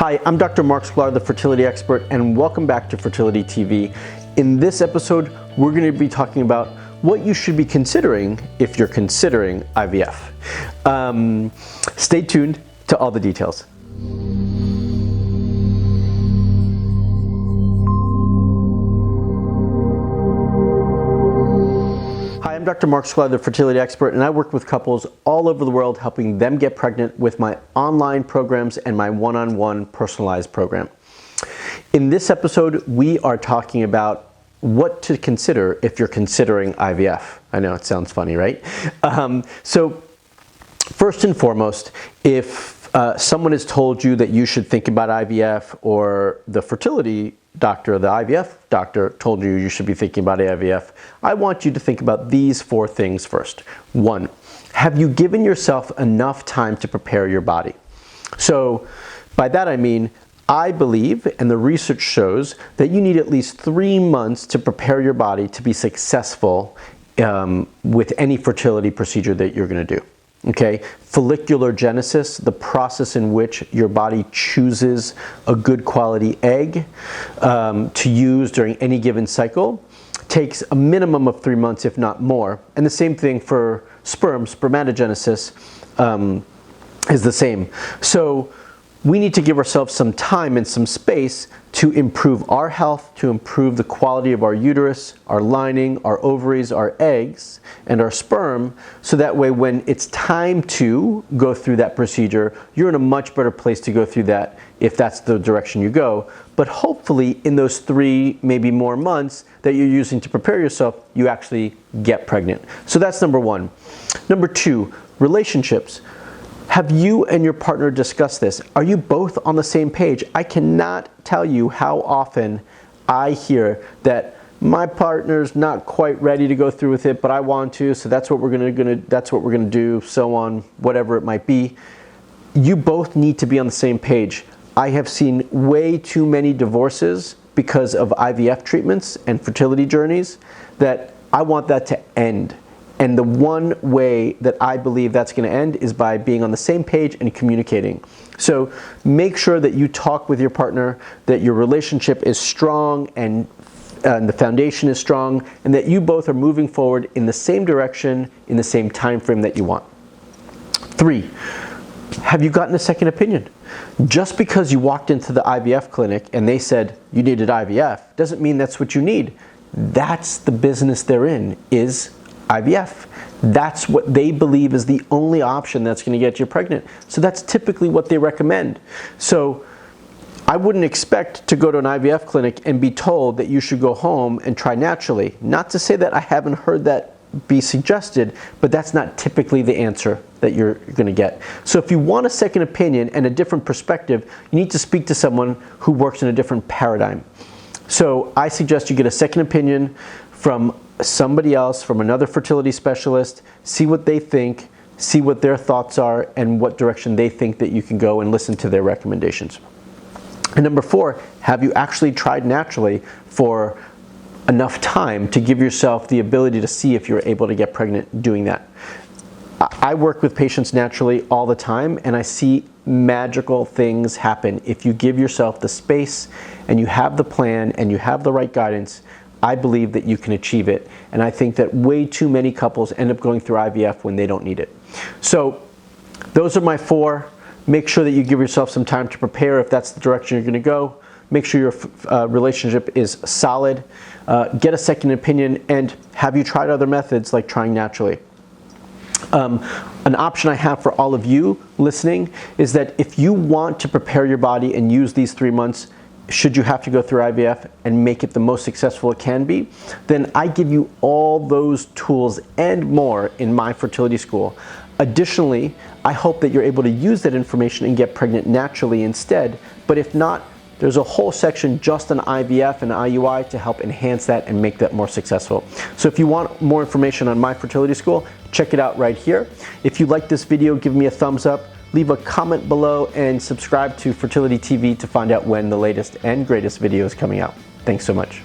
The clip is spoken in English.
Hi, I'm Dr. Marc Sklar, the fertility expert, and welcome back to Fertility TV. In this episode, we're going to be talking about what you should be considering if you're considering IVF. Stay tuned to all the details. Hi, I'm Dr. Marc Sklar, the fertility expert, and I work with couples all over the world helping them get pregnant with my online programs and my one-on-one personalized program. In this episode, we are talking about what to consider if you're considering IVF. I know it sounds funny, right? So first and foremost, if someone has told you that you should think about IVF, or the fertility doctor, the IVF doctor told you should be thinking about IVF, I want you to think about these four things first. One, have you given yourself enough time to prepare your body? So by that I mean, I believe, and the research shows, that you need at least 3 months to prepare your body to be successful with any fertility procedure that you're going to do. Okay, follicular genesis, the process in which your body chooses a good quality egg to use during any given cycle, takes a minimum of 3 months, if not more. And the same thing for spermatogenesis is the same. So we need to give ourselves some time and some space to improve our health, to improve the quality of our uterus, our lining, our ovaries, our eggs, and our sperm, so that way when it's time to go through that procedure, you're in a much better place to go through that if that's the direction you go. But hopefully in those 3, maybe more months that you're using to prepare yourself, you actually get pregnant. So that's number 1. Number 2, relationships. Have you and your partner discussed this? Are you both on the same page? I cannot tell you how often I hear that my partner's not quite ready to go through with it, but I want to, so that's what we're gonna do, so on, whatever it might be. You both need to be on the same page. I have seen way too many divorces because of IVF treatments and fertility journeys that I want that to end. And the one way that I believe that's going to end is by being on the same page and communicating. So make sure that you talk with your partner, that your relationship is strong and the foundation is strong, and that you both are moving forward in the same direction, in the same time frame that you want. 3, have you gotten a second opinion? Just because you walked into the IVF clinic and they said you needed IVF doesn't mean that's what you need. That's the business they're in, is IVF. That's what they believe is the only option that's going to get you pregnant. So that's typically what they recommend. So I wouldn't expect to go to an IVF clinic and be told that you should go home and try naturally. Not to say that I haven't heard that be suggested, but that's not typically the answer that you're going to get. So if you want a second opinion and a different perspective, you need to speak to someone who works in a different paradigm. So I suggest you get a second opinion from somebody else, from another fertility specialist, see what they think, see what their thoughts are, and what direction they think that you can go, and listen to their recommendations. And number 4, have you actually tried naturally for enough time to give yourself the ability to see if you're able to get pregnant doing that? I work with patients naturally all the time, and I see magical things happen. If you give yourself the space and you have the plan and you have the right guidance, I believe that you can achieve it. And I think that way too many couples end up going through IVF when they don't need it. So those are my 4. Make sure that you give yourself some time to prepare if that's the direction you're going to go. Make sure your relationship is solid. Get a second opinion, and have you tried other methods like trying naturally? An option I have for all of you listening is that if you want to prepare your body and use these 3 months, should you have to go through IVF and make it the most successful it can be, then I give you all those tools and more in my fertility school. Additionally, I hope that you're able to use that information and get pregnant naturally instead. But if not, there's a whole section just on IVF and IUI to help enhance that and make that more successful. So if you want more information on my fertility school, check it out right here. If you like this video, give me a thumbs up. Leave a comment below and subscribe to Fertility TV to find out when the latest and greatest video is coming out. Thanks so much.